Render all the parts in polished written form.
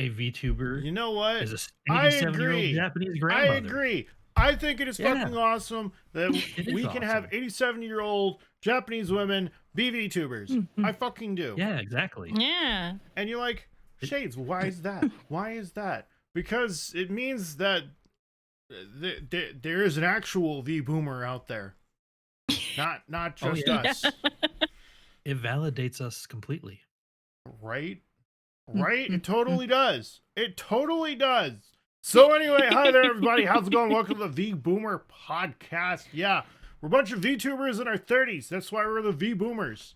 a VTuber You know what? is a I 87-year-old agree. Japanese I grandmother. agree. I think it is Yeah. fucking awesome that It is we can have awesome. 87-year-old Japanese women be VTubers. I fucking do. Yeah, exactly. Yeah. And you're like, Shades, why is that? Why is that? Because it means that there is an actual Vboomer out there. Not Oh, just yeah. us. It validates us completely. Right? Right? It totally does. It totally does. So anyway, hi there everybody. How's it going? Welcome to the Vboomer podcast. Yeah, we're a bunch of VTubers in our 30s. That's why we're the Vboomers.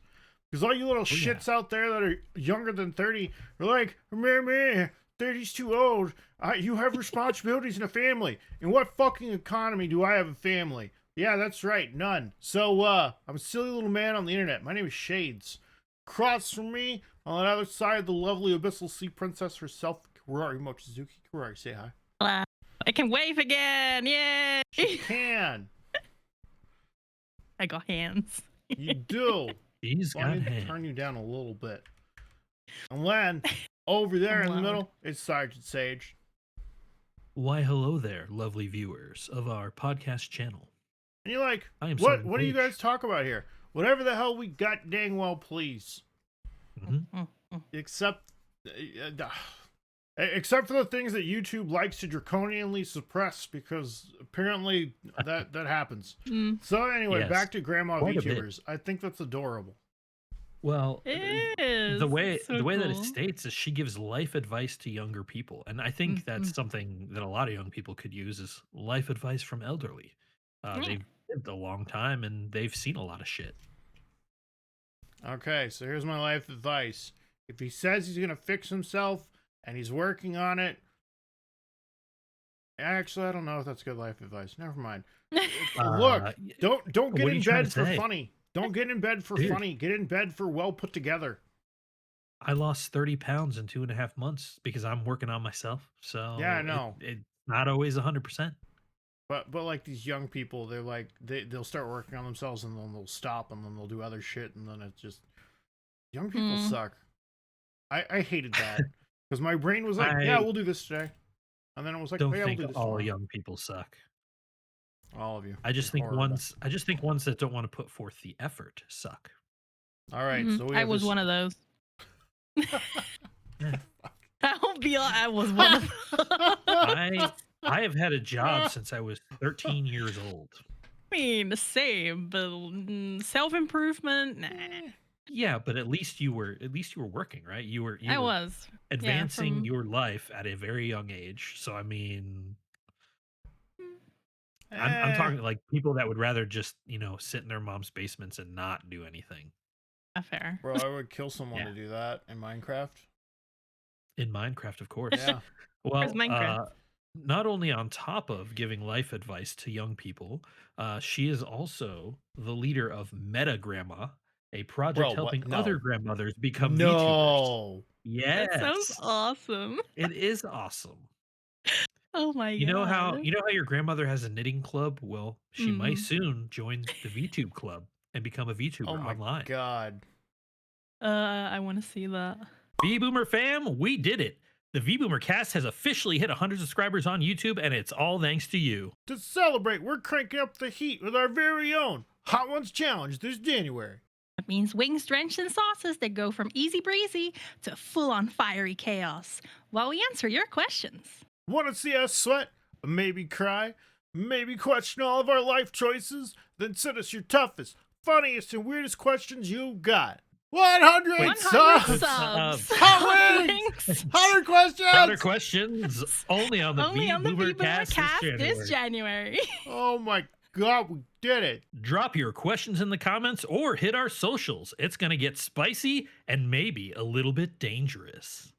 Because all you little shits out there that are younger than 30 are like, meh, 30's too old. You have responsibilities and a family. In what fucking economy do I have a family? Yeah, that's right, none. So, I'm a silly little man on the internet. My name is Shades. Across from me, on the other side, the lovely Abyssal Sea Princess herself, Kurari Mochizuki. Kurari, say hi. Hello. I can wave again. Yay! She can. I got hands. You do. He's So I got need to hands. turn you down a little bit. And then, over there in the loud. middle, it's Sergeant Sage. Why, hello there, lovely viewers of our podcast channel. And you're like, I am what Sergeant do you Sage. guys talk about here? Whatever the hell we got dang well please. Except for the things that YouTube likes to draconianly suppress, because apparently that happens. So anyway, Yes. back to Grandma Quite a bit. VTubers. I think that's adorable. Well, It is. the way It's so that it cool. states is she gives life advice to younger people, and I think that's something that a lot of young people could use is life advice from elderly. They've lived a long time and they've seen a lot of shit. Okay, so here's my life advice. If he says he's gonna fix himself and he's working on it, actually, I don't know if that's good life advice. Never mind. Look, don't get what are in you trying bed to for say? funny. Don't get in bed for Dude. funny. Get in bed for well put together. I lost 30 pounds in 2.5 months because I'm working on myself. So Yeah, I know. It's not always 100%. But like these young people, they're like they'll start working on themselves and then they'll stop and then they'll do other shit and then it's just young people suck. I hated that because my brain was like, yeah, we'll do this today, and then it was like, Don't oh, yeah, we'll think do this all tomorrow. young people suck. All of you. I just You're think horrible. ones that don't want to put forth the effort suck. All right, so we I have was this... one of those. Yeah. I'll be like, I was one of those. I have had a job since I was 13 years old. I mean, the same, but self-improvement, nah. Yeah, but at least you were working, right? You were I was advancing from- your life at a very young age. So I mean, I'm talking like people that would rather just, sit in their mom's basements and not do anything. Fair. Bro, I would kill someone Yeah. to do that in Minecraft. In Minecraft, of course. Yeah. Well, Where's Minecraft? not only on top of giving life advice to young people, she is also the leader of Meta Grandma, a project Bro, what? helping No. other grandmothers become VTubers. No. Yes, That sounds awesome. it is awesome. Oh my god. You know how your grandmother has a knitting club? Well, she might Mhm. soon join the VTube club and become a VTuber Oh my online. god. I want to see that. Vboomer fam, we did it. The Vboomer cast has officially hit 100 subscribers on YouTube, and it's all thanks to you. To celebrate, we're cranking up the heat with our very own Hot Ones Challenge this January. That means wings drenched in sauces that go from easy breezy to full-on fiery chaos while we answer your questions. Want to see us sweat? Maybe cry? Maybe question all of our life choices? Then send us your toughest, funniest, and weirdest questions you got. 100 100 subs! subs. Hot wings! 100 questions! 100 questions only on the Only on the Vboomer Vboomer cast cast this this January. January. Oh my god, we did it. Drop your questions in the comments or hit our socials. It's going to get spicy and maybe a little bit dangerous.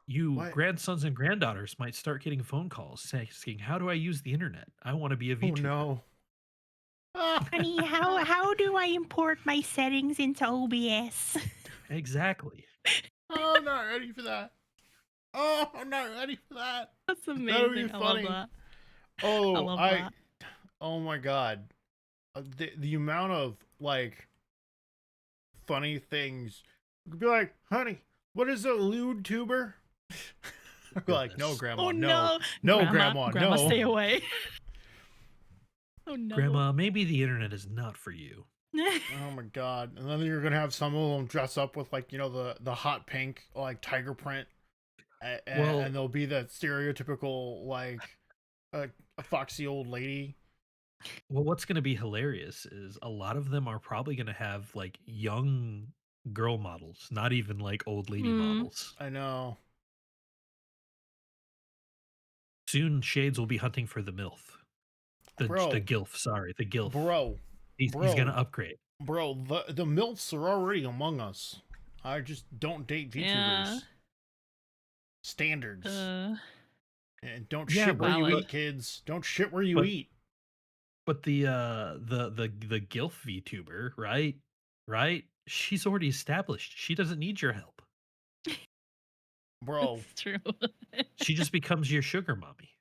You What? grandsons and granddaughters might start getting phone calls asking, how do I use the internet? I want to be a Oh VTuber. no. Honey, how do I import my settings into OBS? Exactly. Oh, I'm not ready for that. Oh, I'm not ready for that. That's That'll be amazing. I love funny. that. Oh, I love that. Oh my god. The amount of, like, funny things. You could be like, honey, what is a lewd tuber? Like, no, goodness. grandma, Oh no. no. No, Grandma, grandma, stay no. away. Oh no. Grandma, maybe the internet is not for you. Oh my god. And then you're gonna have some of them dress up with, like, the hot pink, like, tiger print. Well, And they'll be that stereotypical, like, a foxy old lady. well, what's going to be hilarious is a lot of them are probably going to have like young girl models, not even like old lady Mm. models. I know. Soon, Shades will be hunting for the MILF, the Bro. GILF. Sorry, the GILF. Bro. He's going to upgrade. Bro, the MILFs are already among us. I just don't date VTubers. Yeah. Standards. And don't Yeah, shit where you valid. eat, kids. Don't shit where you But- eat. But the GILF VTuber, right? She's already established. She doesn't need your help. Bro. It's true. She just becomes your sugar mommy.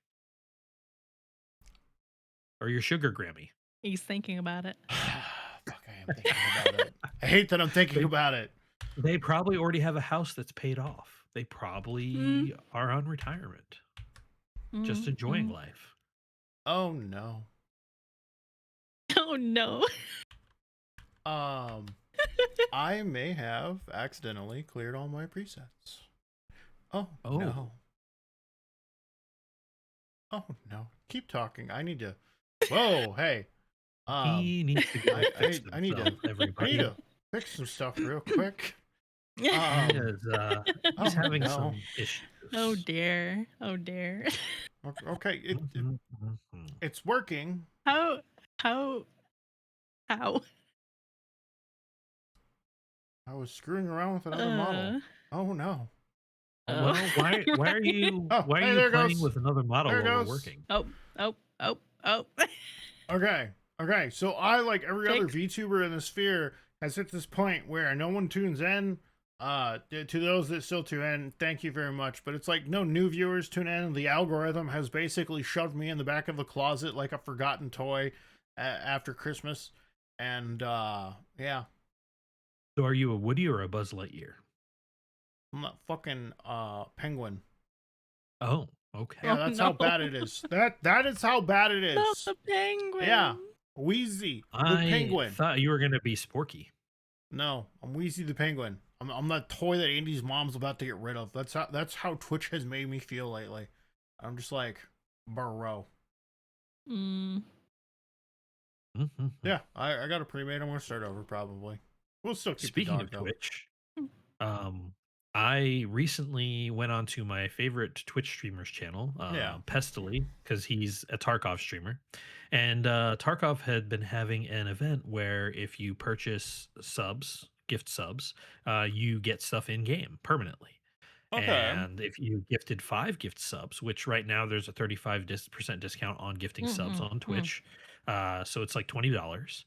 Or your sugar Grammy. He's thinking about it. Fuck, I am thinking about it. I hate that I'm thinking about it. They probably already have a house that's paid off. They probably are on retirement, just enjoying life. Oh no. Oh no. I may have accidentally cleared all my presets. Oh Oh. no. Oh no. Keep talking. I need to. Whoa, hey. He needs to go fix I need to. himself, I everybody. need to fix some stuff real quick. He is, he's having no. some issues. Oh dear. Oh dear. Okay, Mhm. it's working. How? I was screwing around with another model. Oh no. Well, why are you Oh, why are hey, you there it playing goes. with another model There it while we're goes. working? Oh. Okay. So I, like every other Fix. VTuber in the sphere, has hit this point where no one tunes in. To those that still tune in, thank you very much. But it's like no new viewers tune in. The algorithm has basically shoved me in the back of the closet like a forgotten toy after Christmas. And yeah, So are you a Woody or a Buzz Lightyear? I'm not fucking penguin. Oh, okay. Yeah, Oh, that's no. how bad it is. That is how bad it Not is. the penguin. Yeah. Wheezy the I penguin. thought you were gonna be Sporky. No, I'm Wheezy the penguin. I'm that toy that Andy's mom's about to get rid of. That's how Twitch has made me feel lately. I'm just like, bro. Mm. Yeah, I got a pre-made. I'm gonna start over probably. We'll still keep Speaking the of dog, though. Twitch, I recently went onto my favorite Twitch streamer's channel, Yeah. Pestily, because he's a Tarkov streamer. And Tarkov had been having an event where if you purchase subs, gift subs, you get stuff in game permanently. Okay. And if you gifted 5 gift subs, which right now there's a 35% discount on gifting subs on Twitch, so it's like $20.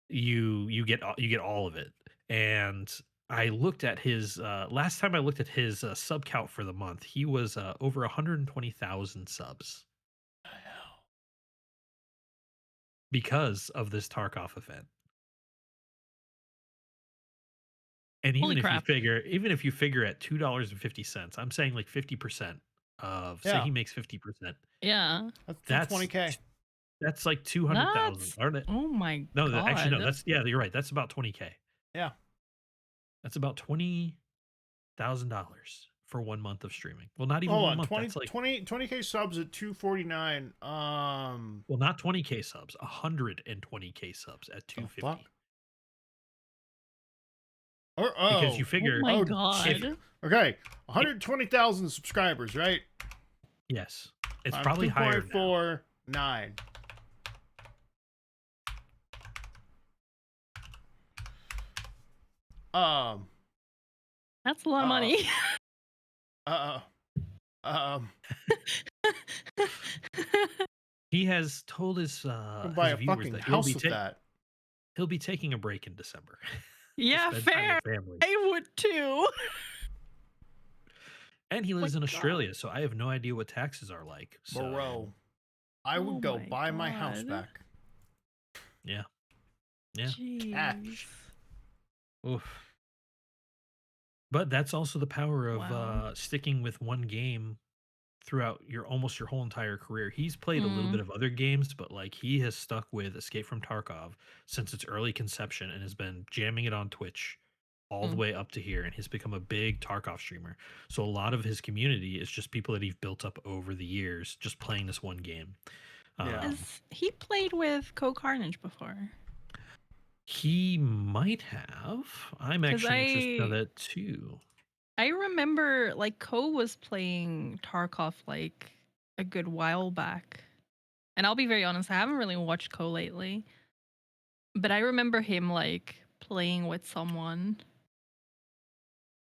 You get all of it. And I looked at his last time I looked at his sub count for the month, he was over 120,000 subs because of this Tarkov event. And Holy even if crap. you figure at $2.50, I'm saying like 50% of say Yeah. he makes 50%. Yeah. That's 20K. That's like 200,000. Aren't it? Oh my No, god. actually no, that's you're right. That's about 20K. Yeah. That's about $20,000 for 1 month of streaming. Well, not even Hold 1 on. month. That's like 20K subs at 249. well, not 20K subs, 120K subs at 250. Fuck? Or Because you figure Oh my oh, god. okay, 120,000 subscribers, right? yes, it's probably higher now. 2.49. That's a lot of money. He has told his Buy a viewers fucking that house with that. he'll be taking a break in December. Yeah, Spend time fair. with family. I would too. And he lives my in God. Australia, so I have no idea what taxes are like. So Bro, I would Oh go my buy my house God. back. yeah. Yeah. Jeez. Cash. Oof. But that's also the power of Wow. sticking with one game throughout your almost your whole entire career. He's played a little Mm, bit of other games, but like he has stuck with Escape from Tarkov since its early conception and has been jamming it on Twitch all the mm. way up to here and he's become a big Tarkov streamer. So a lot of his community is just people that he's built up over the years just playing this one game. Yeah. Um, Has he played with Co Carnage before? he might have. I'm Because actually interested in that too. I remember like Co was playing Tarkov like a good while back. And I'll be very honest, I haven't really watched Co lately. But I remember him like playing with someone.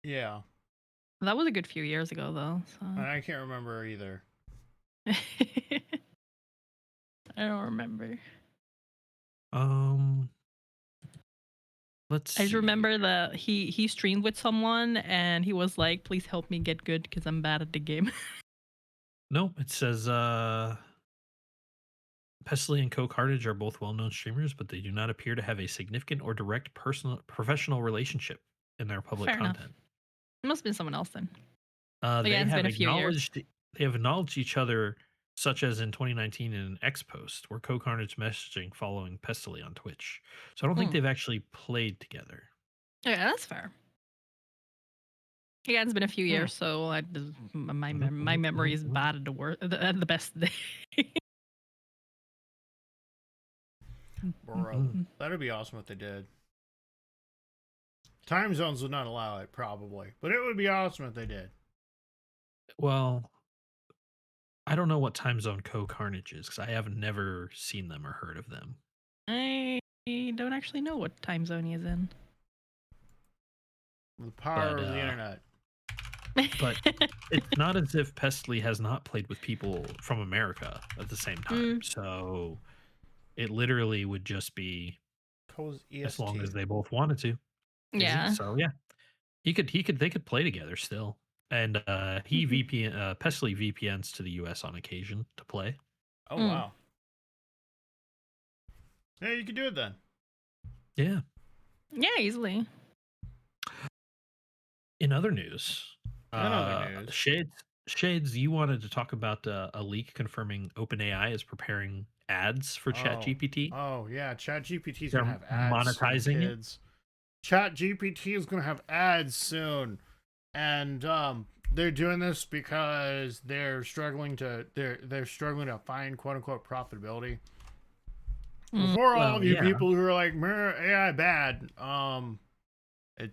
Yeah. That was a good few years ago though. And I can't remember either. So I don't remember. Um, let's I just see. remember that he streamed with someone and he was like, "Please help me get good because I'm bad at the game." Nope, it says Pestily and Co Carnage are both well-known streamers, but they do not appear to have a significant or direct personal professional relationship in their public Fair enough. content. It must have been someone else then. They Again, it's been have a few years. acknowledged each other, such as in 2019 in an X post where Co Carnage messaging following Pestily on Twitch. So I don't think Hmm. they've actually played together. Yeah, that's fair. Yeah, it's been a few Hmm. years, so my memory is bad at the worst, at the best day. Bro, that'd be awesome if they did. Time zones would not allow it, probably, but it would be awesome if they did. Well, I don't know what time zone Co Carnage is because I have never seen them or heard of them. I don't actually know what time zone he is in. The power But, of the internet. But it's not as if Pestily has not played with people from America at the same time. So it literally would just be Co's as EST. long as they both wanted to. Is he? Yeah. So yeah, they could play together still. And he VPN Pestily VPNs to the US on occasion to play. Oh Mm. wow. Yeah, you could do it then. Yeah. Yeah, easily. In other news, news. Shades, you wanted to talk about a leak confirming OpenAI is preparing ads for ChatGPT. Oh yeah, ChatGPT is They're gonna have ads monetizing soon, it. kids. ChatGPT is gonna have ads soon, and they're doing this because they're struggling to find quote unquote profitability. For all of you people who are like, AI bad,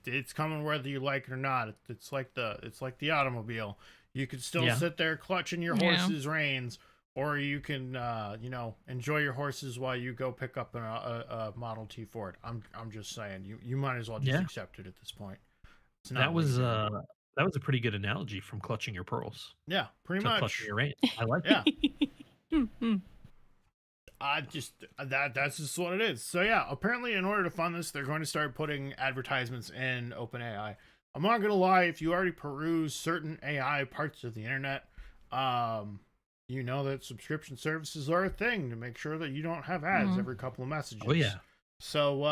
it's coming whether you like it or not. It's like the automobile. You could still sit there clutching your horse's reins, or you can enjoy your horses while you go pick up a Model T Ford. I'm just saying, you might as well just accept it at this point. It's not That was a pretty good analogy from clutching your pearls. Yeah, pretty to much. clutching your reins. I like Yeah. it. That's just what it is. So yeah, apparently in order to fund this, they're going to start putting advertisements in OpenAI. I'm not gonna lie, if you already peruse certain AI parts of the internet, you know that subscription services are a thing to make sure that you don't have ads every couple of messages. Oh yeah. So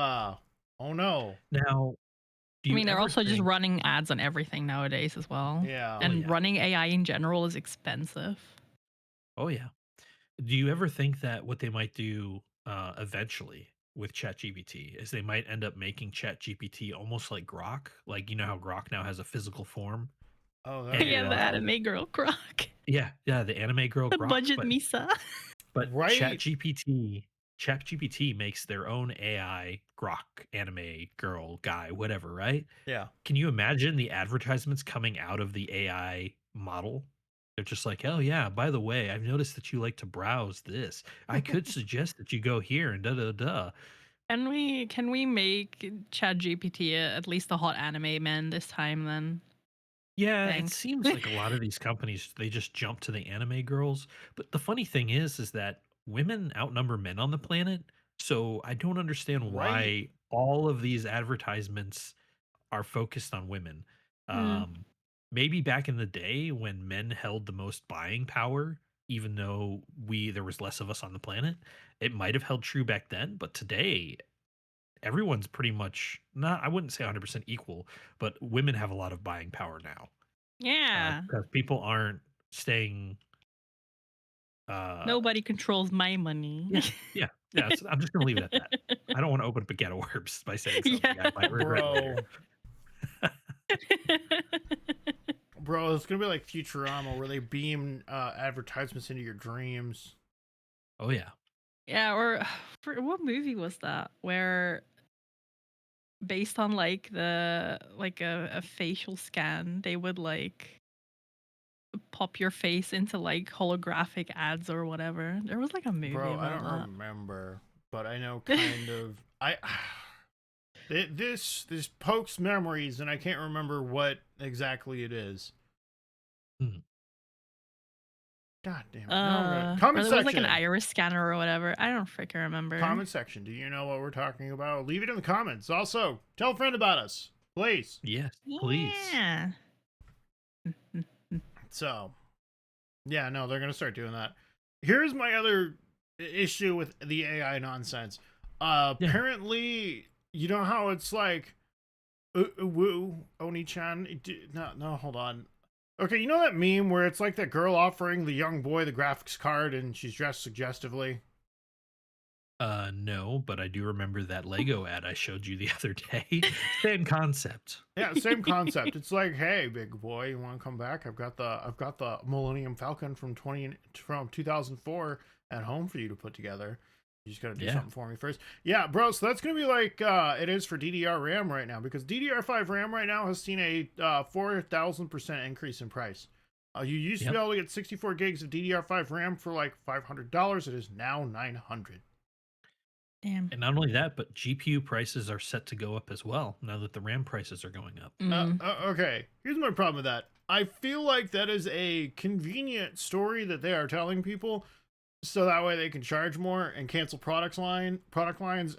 oh no. Now, I mean, they're also just running ads on everything nowadays as well. Yeah. And running AI in general is expensive. Oh yeah. Do you ever think that what they might do eventually with ChatGPT is they might end up making ChatGPT almost like Grok? Like, you know how Grok now has a physical form? Oh, And Yeah, the anime girl Grok. Yeah, the anime girl The Grok. budget Misa. But Right. ChatGPT makes their own AI Grok anime girl guy, whatever, right? Yeah. Can you imagine the advertisements coming out of the AI model? They're just like, oh yeah, by the way, I've noticed that you like to browse this. I could suggest that you go here and da da da. Can we make ChatGPT at least a hot anime man this time then? Yeah, Thanks. it seems like a lot of these companies they just jump to the anime girls. But the funny thing is that women outnumber men on the planet. So I don't understand why all of these advertisements are focused on women. Maybe back in the day when men held the most buying power, even though there was less of us on the planet, it might have held true back then. But today, everyone's pretty much not. I wouldn't say 100% equal, but women have a lot of buying power now Yeah. because people aren't staying. Uh, Nobody controls my money. yeah, yeah, yeah. I'm just gonna leave it at that. I don't want to open up a can of worms by saying something Yeah. I might regret later. Bro, it's gonna be like Futurama where they beam advertisements into your dreams. Oh yeah. Yeah, or what movie was that where based on like a facial scan, they would like pop your face into like holographic ads or whatever. There was like a movie Bro, I don't about remember, but I know kind of. This pokes memories, and I can't remember what exactly it is. Hmm. God damn it! that. No, I'm gonna Or comment there was like an section. iris scanner or whatever. I don't freaking remember. Comment section. Do you know what we're talking about? Leave it in the comments. Also, tell a friend about us, please. Yes, please. Yeah. So, yeah, no, they're gonna start doing that. Here's my other issue with the AI nonsense. Yeah. Apparently, you know how it's like, woo, Oni-chan. No, hold on. Okay, you know that meme where it's like that girl offering the young boy the graphics card and she's dressed suggestively? No, but I do remember that Lego ad I showed you the other day. Same concept. Yeah, same concept. It's like, hey, big boy, you want to come back? I've got the Millennium Falcon from 2004 at home for you to put together. You just got to do something for me first. Yeah, bro, so that's going to be like it is for DDR RAM right now, because DDR5 RAM right now has seen a 4,000% increase in price. You used to be able to get 64 gigs of DDR5 RAM for like $500. It is now $900. Damn. And not only that, but GPU prices are set to go up as well now that the RAM prices are going up. Okay, here's my problem with that. I feel like that is a convenient story that they are telling people, so that way they can charge more and cancel product lines,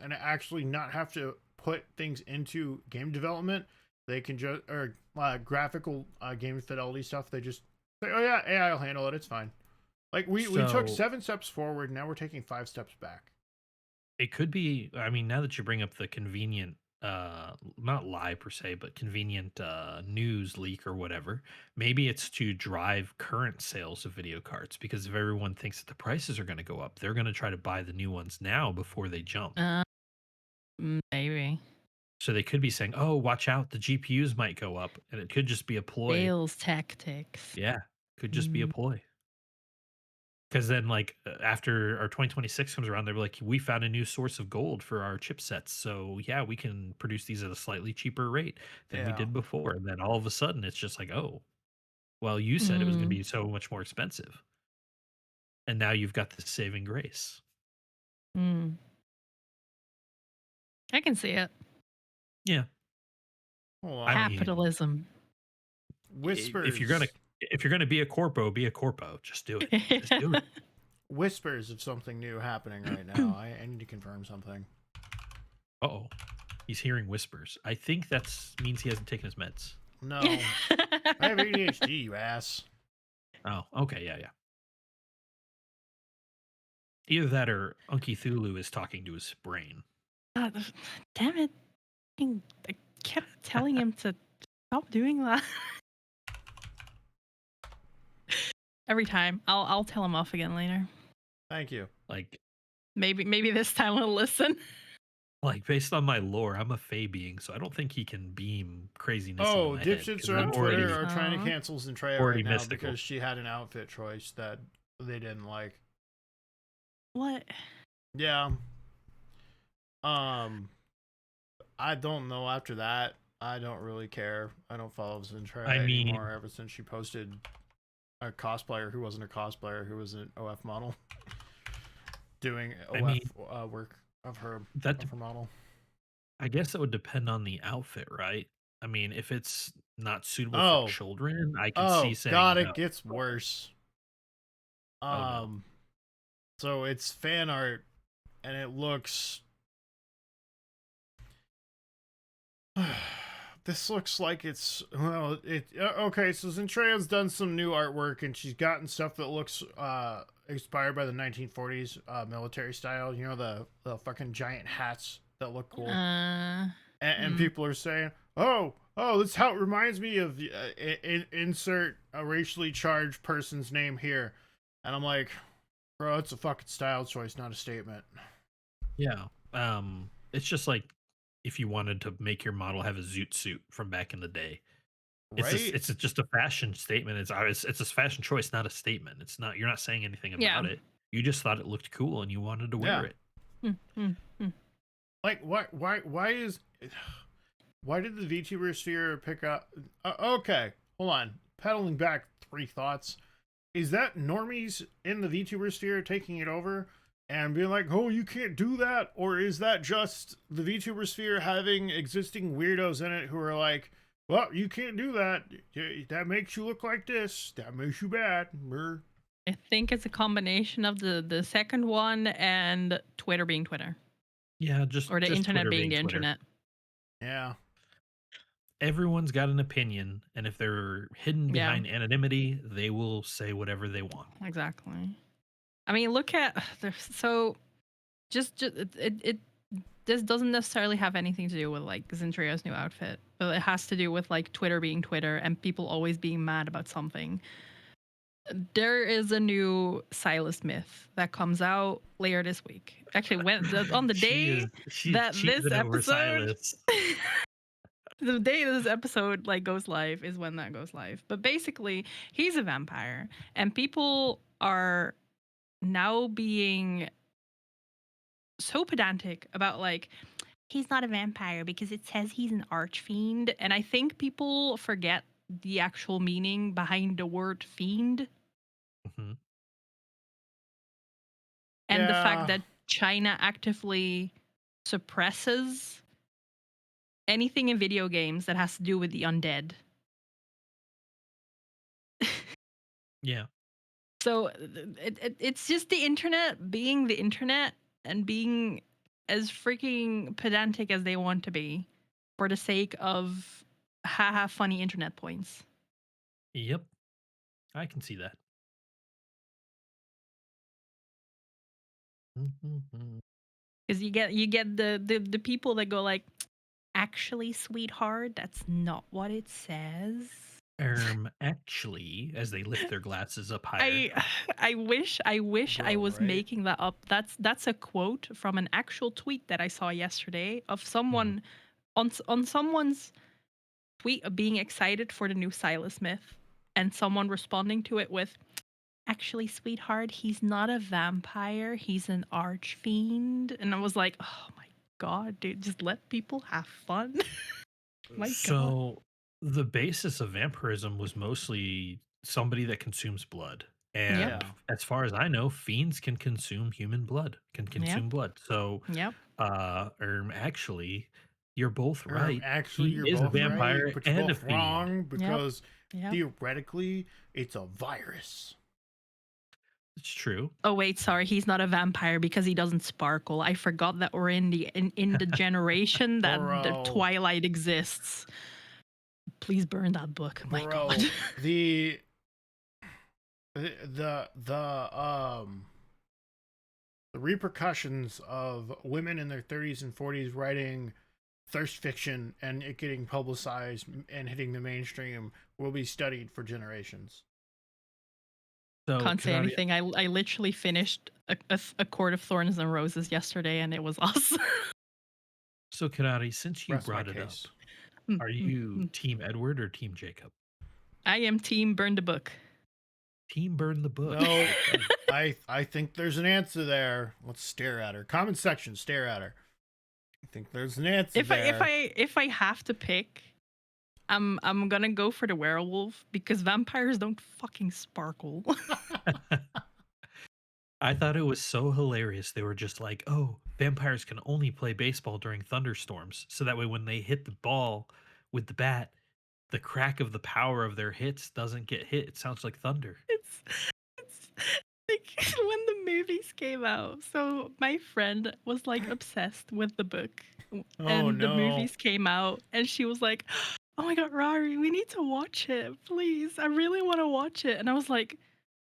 and actually not have to put things into game development. They can just graphical game fidelity stuff. They just say, "Oh yeah, AI will handle it. It's fine." Like we took 7 steps forward. Now we're taking 5 steps back. It could be. I mean, now that you bring up the convenient, not lie per se, but convenient news leak or whatever, maybe it's to drive current sales of video cards, because if everyone thinks that the prices are going to go up, they're going to try to buy the new ones now before they jump. Maybe. So they could be saying, "Oh, watch out, the GPUs might go up," and it could just be a ploy. Sales tactics. Yeah, could just be a ploy. Because then, like, after our 2026 comes around, they're like, we found a new source of gold for our chipsets. So, yeah, we can produce these at a slightly cheaper rate than we did before. And then all of a sudden, it's just like, oh, well, you said it was going to be so much more expensive. And now you've got this saving grace. I can see it. Yeah. Capitalism. Whispers. If you're gonna be a corpo, be a corpo. Just do it. Just do it. Whispers of something new happening right now. I need to confirm something. Oh, he's hearing whispers. I think that means he hasn't taken his meds. No, I have ADHD, you ass. Oh, okay, yeah. Either that or Unky Thulu is talking to his brain. Damn it! I kept telling him to stop doing that. Every time. I'll tell him off again later. Thank you. Like, maybe this time he'll listen. Like, based on my lore, I'm a Fey being, so I don't think he can beam craziness. Oh, dipshits on Twitter are trying to cancel Zentreya right now because she had an outfit choice that they didn't like. What? Yeah. I don't know after that. I don't really care. I don't follow Zentreya anymore ever since she posted a cosplayer who wasn't a cosplayer, who was an OF model doing OF work of her model. I guess it would depend on the outfit, right? I mean, if it's not suitable for children, I can see saying God, it gets worse. So it's fan art, and it looks. This looks like it's okay. So Zentreya's done some new artwork, and she's gotten stuff that looks inspired by the 1940s military style. You know, the fucking giant hats that look cool. Uh, And people are saying, "Oh, that's how it reminds me of insert a racially charged person's name here," and I'm like, "Bro, it's a fucking style choice, not a statement." Yeah. It's just like if you wanted to make your model have a zoot suit from back in the day. Right? It's just a fashion statement. It's a fashion choice, not a statement. It's not you're not saying anything yeah. about it. You just thought it looked cool and you wanted to wear Yeah. it. Mm, mm, mm. Like, why did the VTuber sphere pick up? Okay, hold on. Pedaling back 3 thoughts. Is that normies in the VTuber sphere taking it over and being like, "Oh, you can't do that," or is that just the VTuber sphere having existing weirdos in it who are like, "Well, you can't do that. That makes you look like this. That makes you bad." Brr. I think it's a combination of the second one and Twitter being Twitter, Yeah, or the just internet Twitter being being the Twitter. internet. Yeah. Everyone's got an opinion, and if they're hidden Yeah. behind anonymity, they will say whatever they want. Exactly. I mean, look at so just it this doesn't necessarily have anything to do with like Zentreya's new outfit, but it has to do with like Twitter being Twitter and people always being mad about something. There is a new Sylus myth that comes out later this week. Actually, on the day She's that this cheesing over episode, Silas. the day this episode like goes live is when that goes live. But basically, he's a vampire, and people are now being so pedantic about like he's not a vampire because it says he's an archfiend, and I think people forget the actual meaning behind the word fiend. Mhm. And the fact Yeah. that China actively suppresses anything in video games that has to do with the undead. Yeah. So it's just the internet being the internet and being as freaking pedantic as they want to be for the sake of haha funny internet points. Yep. I can see that. Mhm. Because you get the people that go like, actually, sweetheart, that's not what it says. Actually, as they lift their glasses up higher. I wish I Bro, was right? making that up. That's a quote from an actual tweet that I saw yesterday of someone on someone's tweet of being excited for the new Silas myth, and someone responding to it with, "Actually, sweetheart, he's not a vampire. He's an archfiend." And I was like, "Oh my god, dude, just let people have fun." My god. So the basis of vampirism was mostly somebody that consumes blood. And Yeah. as far as I know, fiends can consume human blood, can consume blood. So Yep. actually, you're both right. Actually, He you're is a both right, vampire but you're and a both fiend. wrong because Yep. theoretically, it's a virus. It's true. Oh wait, sorry, he's not a vampire because he doesn't sparkle. I forgot that we're in the generation that the Bro. Twilight exists. Please burn that book. My Bro, god. the the repercussions of women in their 30s and 40s writing thirst fiction and it getting publicized and hitting the mainstream will be studied for generations. So Can't say Kanadia- anything. I literally finished a Court of Thorns and Roses yesterday, and it was awesome. So Kanari, since you Rest my brought it up, case. are you Team Edward or Team Jacob? I am team burn the book. Team burn the book. No, Okay. I think there's an answer there. Let's stare at her. Comment section, stare at her. I think there's an answer If there. if I have to pick, I'm gonna go for the werewolf because vampires don't fucking sparkle. I thought it was so hilarious. They were just like, "Oh, vampires can only play baseball during thunderstorms, so that way when they hit the ball with the bat, the crack of the power of their hits doesn't get hit. It sounds like thunder." It's like when the movies came out. So my friend was like obsessed with the book, and the no. movies came out, and she was like, "Oh my god, Rari, we need to watch it, please. I really want to watch it." And I was like,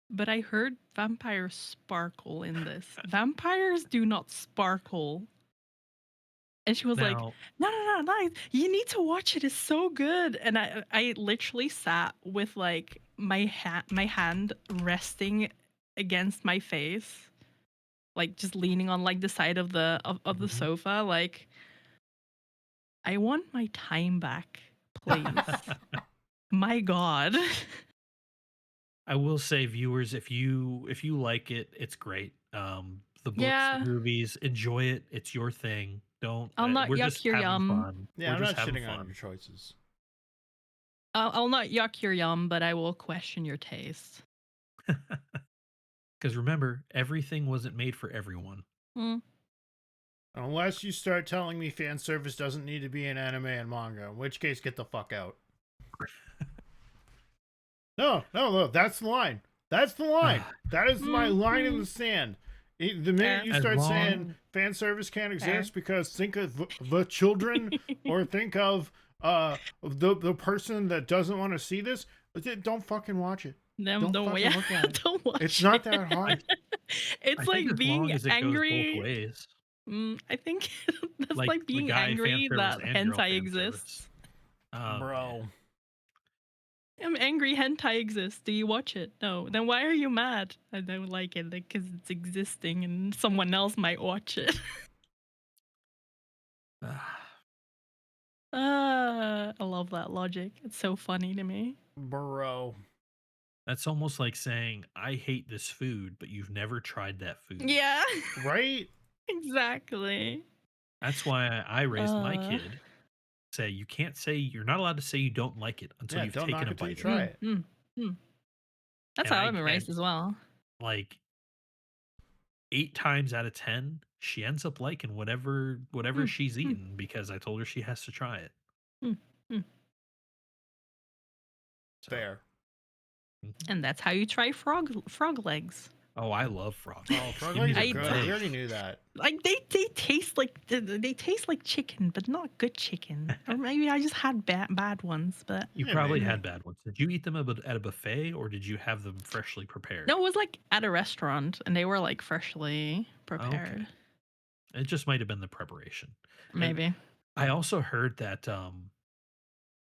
"But I heard vampires sparkle in this. Vampires do not sparkle." And she was like, Now, "No, no, no, nice. You need to watch it. It's so good." And I literally sat with like my hand resting against my face, like just leaning on like the side of of the mhm. sofa. Like, I want my time back, please. My God. I will say, viewers, if you like it, it's great. The books, the Yeah, movies, enjoy it. It's your thing. Don't. I'll not We're yuck just your having yum. fun. Yeah, We're I'm just not having shitting on your fun. choices. I'll not yuck your yum, but I will question your taste. Because remember, everything wasn't made for everyone. Mm. Unless you start telling me fan service doesn't need to be in anime and manga, in which case, get the fuck out. No, no, no, that's the line. That's the line. That is my line in the sand. The minute Fair. you As start saying long fan service can't Fair. exist because think of the children or think of the person that doesn't want to see this, don't fucking watch it. Them Don't don't fucking yeah, look at it. don't watch It's not it. that hard. I It's think like as long being as it goes both angry. ways, I think that's like like the being guy fan angry service that and girl hentai fan service. exists. Oh Bro. man. I'm angry hentai exists. Do you watch it? No. Then why are you mad? I don't like it because it's existing and someone else might watch it. I love that logic. It's so funny to me. Bro. That's almost like saying, I hate this food, but you've never tried that food. Yeah. Right? Exactly. That's why I raised my Uh, kid. Say, you can't say, you're not allowed to say you don't like it until Yeah, you've don't taken knock a it till you bite of it. try it. That's And how I've been raised as well. like 8 times out of 10, she ends up liking whatever Mm, she's mm, eating because I told her she has to try it. mm, mm. So, Fair. mhm. And that's how you try frog legs. Oh, I love frogs. Oh, frog Give me legs are the I- good. We already fish. knew that. Like they taste like they taste like chicken, but not good chicken. Or maybe I just had bad ones. But You Yeah, probably maybe. had bad ones. Did you eat them at a buffet or did you have them freshly prepared? no, it was like at a restaurant, and they were like freshly Okay. prepared. It just might have been the preparation. And Maybe. I also heard that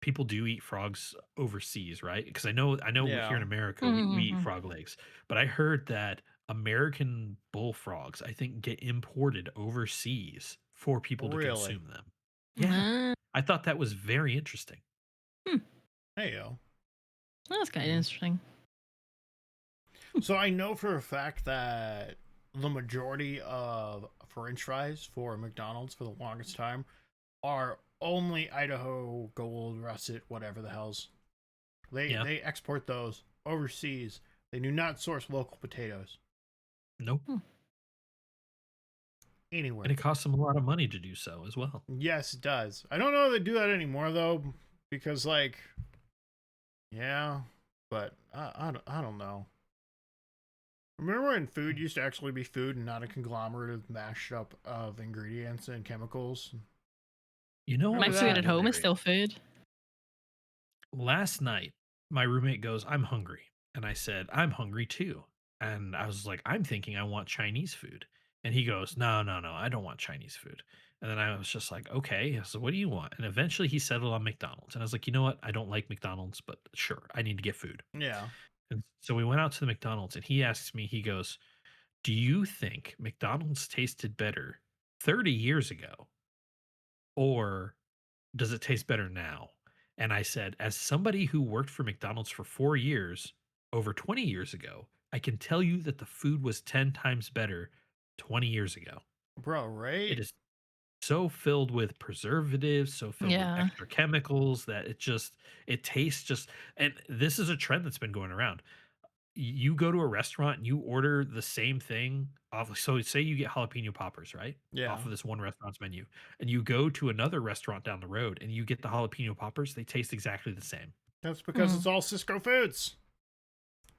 people do eat frogs overseas, right? Because I know here Yeah. in America we eat Mhm. frog legs, but I heard that American bullfrogs I think get imported overseas for people to Really? consume them. Yeah, Uh, I thought that was very interesting. Hey, yo. that's kind of Mhm. interesting. So I know for a fact that the majority of French fries for McDonald's for the longest time are only Idaho Gold Russet, whatever the hell's. Yeah, They export those overseas. They do not source local potatoes nope. anywhere. And it costs them a lot of money to do so as well. Yes, it does. I don't know if they do that anymore though, because like, yeah, but I don't know. Remember when food used to actually be food and not a conglomerate of mashed up of ingredients and chemicals? You know My Remember what's food that? at home is hilarious? still food. Last night, my roommate goes, I'm hungry. And I said, I'm hungry too. And I was like, I'm thinking I want Chinese food. And he goes, No, no, no, I don't want Chinese food. And then I was just like, okay, so what do you want? And eventually he settled on McDonald's. And I was like, you know what? I don't like McDonald's, but sure, I need to get food. Yeah. And so we went out to the McDonald's and he asks me, he goes, Do you think McDonald's tasted better 30 years ago? Or does it taste better now? And I said, as somebody who worked for McDonald's for 4 years, over 20 years ago, I can tell you that the food was 10 times better 20 years ago. Bro, It right? is so filled with preservatives, so filled with Yeah. extra chemicals that it tastes just, and this is a trend that's been going around. You go to a restaurant and you order the same thing off, so say you get jalapeno poppers, right? Yeah. Off of this one restaurant's menu. And you go to another restaurant down the road and you get the jalapeno poppers, they taste exactly the same. That's because Hmm. it's all Cisco Foods.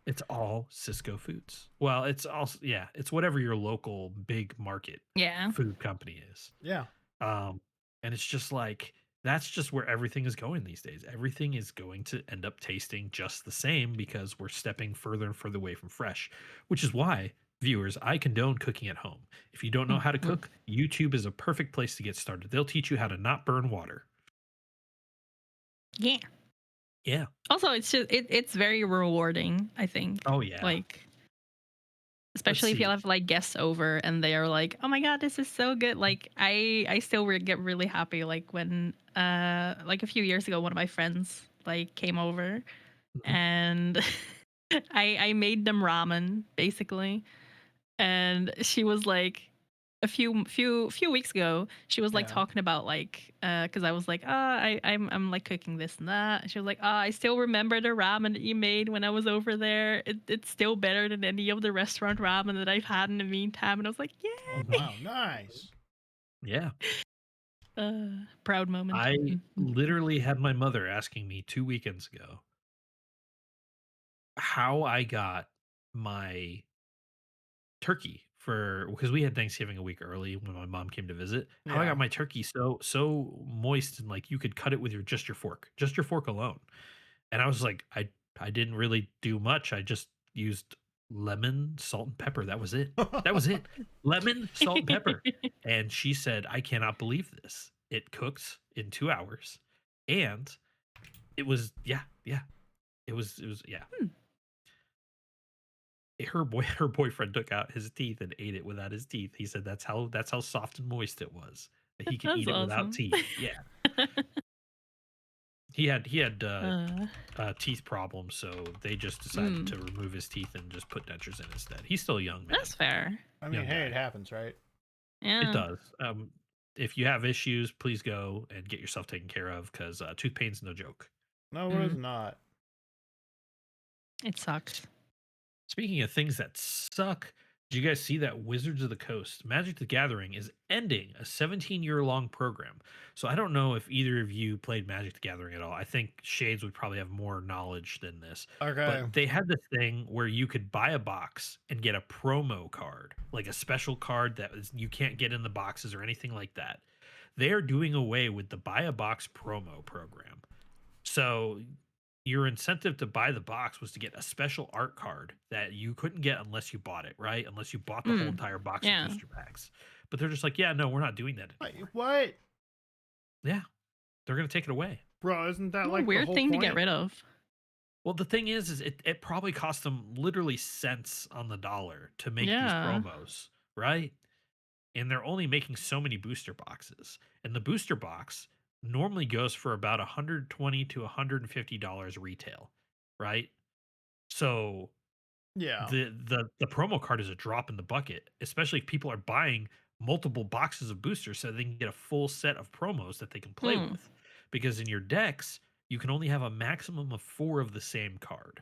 It's all Cisco Foods. Well, it's also, yeah, it's whatever your local big market Yeah. food company is. Yeah. And it's just like that's just where everything is going these days. Everything is going to end up tasting just the same because we're stepping further and further away from fresh, which is why viewers, I condone cooking at home. If you don't know how to Mhm. cook, YouTube is a perfect place to get started. They'll teach you how to not burn water. Yeah. Yeah. Also, it's just it's very rewarding, I think. Oh yeah. Like, Let's especially if you see. have like guests over and they are like, "Oh my god, this is so good." Like I still get really happy like when like a few years ago one of my friends like came over Mhm. and I made them ramen basically. And she was like a few weeks ago she was like Yeah. talking about like because I was like I'm like cooking this and that, and she was like, I still remember the ramen that you made when I was over there. It's still better than any of the restaurant ramen that I've had in the meantime. And I was like, Oh yay. wow, nice. Yeah. Proud moment. I Mhm. literally had my mother asking me 2 weekends ago how I got my turkey for, because we had Thanksgiving a week early when my mom came to visit. How I Yeah. got my turkey so moist and like you could cut it with just your fork alone. And I was like, I didn't really do much. I just used lemon, salt, and pepper. That was it. That was it. Lemon, salt, and pepper. And she said, I cannot believe this. It cooked in 2 hours, and it was yeah. It was yeah. Hmm, Her boyfriend took out his teeth and ate it without his teeth. He said that's how soft and moist it was. That he could that's eat it without awesome. teeth. Yeah. He had uh, teeth problems, so they just decided mm, to remove his teeth and just put dentures in instead. He's still a young man, that's fair. I mean, young hey, it guy. happens, right? It Yeah, does. If you have issues, please go and get yourself taken care of because tooth pain's no joke. No, it is mm, not. it sucks. Speaking of things that suck, did you guys see that Wizards of the Coast Magic the Gathering is ending a 17-year-long program? So I don't know if either of you played Magic the Gathering at all. I think Shades would probably have more knowledge than this. Okay. But they had this thing where you could buy a box and get a promo card, like a special card that you can't get in the boxes or anything like that. They are doing away with the buy a box promo program. So your incentive to buy the box was to get a special art card that you couldn't get unless you bought it, right? Unless you bought the whole Mm, entire box of yeah. booster packs. But they're just like, yeah, no, we're not doing that Wait, anymore. what? Yeah, they're gonna take it away. Bro, isn't that What a like the weird whole thing to get point? rid of. Well, the thing is it probably cost them literally cents on the dollar to make these Yeah. promos, right? And they're only making so many booster boxes. And the booster box normally goes for about $120 to $150 retail, right? So Yeah. the promo card is a drop in the bucket, especially if people are buying multiple boxes of boosters so they can get a full set of promos that they can play Hmm. with. Because in your decks, you can only have a maximum of 4 of the same card.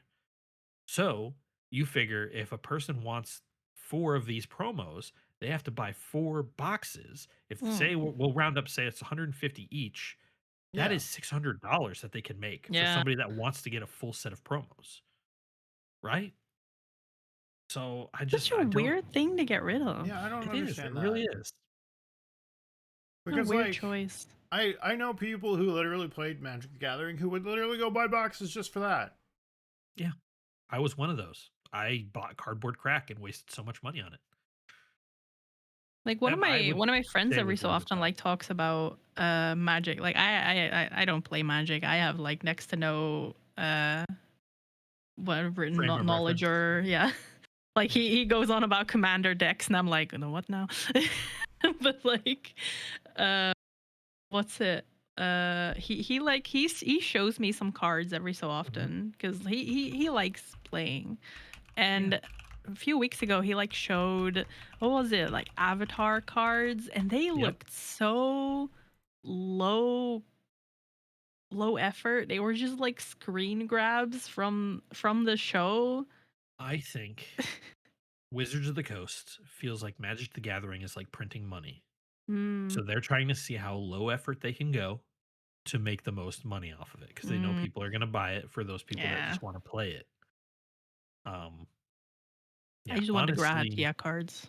So, you figure if a person wants 4 of these promos, they have to buy 4 boxes. If Hmm. say we'll round up, say it's 150 each, that Yeah. is $600 that they can make for Yeah. somebody that wants to get a full set of promos, right? So Such a I don't. weird thing to get rid of. Yeah, I don't It is. It understand really that. is. A Because weird like choice. I know people who literally played Magic the Gathering who would literally go buy boxes just for that. Yeah. I was one of those. I bought cardboard crack and wasted so much money on it. Like And I would one of my friends say it every was so worth it often though. like talks about magic. Like I don't play magic. I have like next to no whatever Frame of knowledge reference. or yeah. Like Yeah. he goes on about commander decks and I'm like, no, what now? But like uh what's it? He like he shows me some cards every so Mhm. often because he likes playing. Yeah. And a few weeks ago, he like showed what was it like avatar cards, and they Yep. looked so low low effort. They were just like screen grabs from the show. I think Wizards of the Coast feels like Magic the Gathering is like printing money. Mm, So they're trying to see how low effort they can go to make the most money off of it because they know mm, people are going to buy it for those people that yeah, just want to play it. Um, I yeah, just want the honestly, Gratia cards.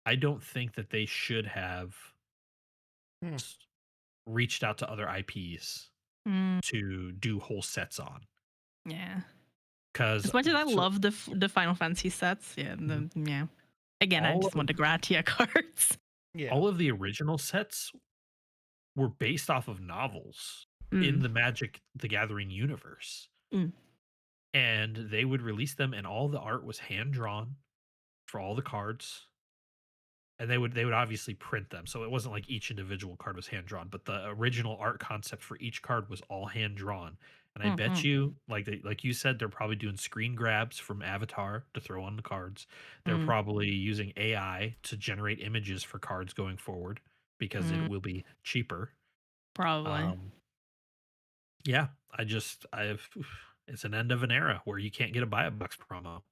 I don't think that they should have Hmm. s- reached out to other IPs Mm, to do whole sets on. yeah, because As much as I so love the Final Fantasy sets, yeah. Again, I all just want the Gratia cards. Yeah. all of the original sets were based off of novels in Mm, the Magic the Gathering universe. mm, And they would release them and all the art was hand drawn for all the cards. And they would obviously print them. So it wasn't like each individual card was hand drawn, but the original art concept for each card was all hand drawn. And I bet mm. you, like you said, they're probably doing screen grabs from Avatar to throw on the cards. They're Mm. probably using AI to generate images for cards going forward because it Mm. will be cheaper. Probably. Um, yeah, I've it's an end of an era where you can't get a buy a box promo.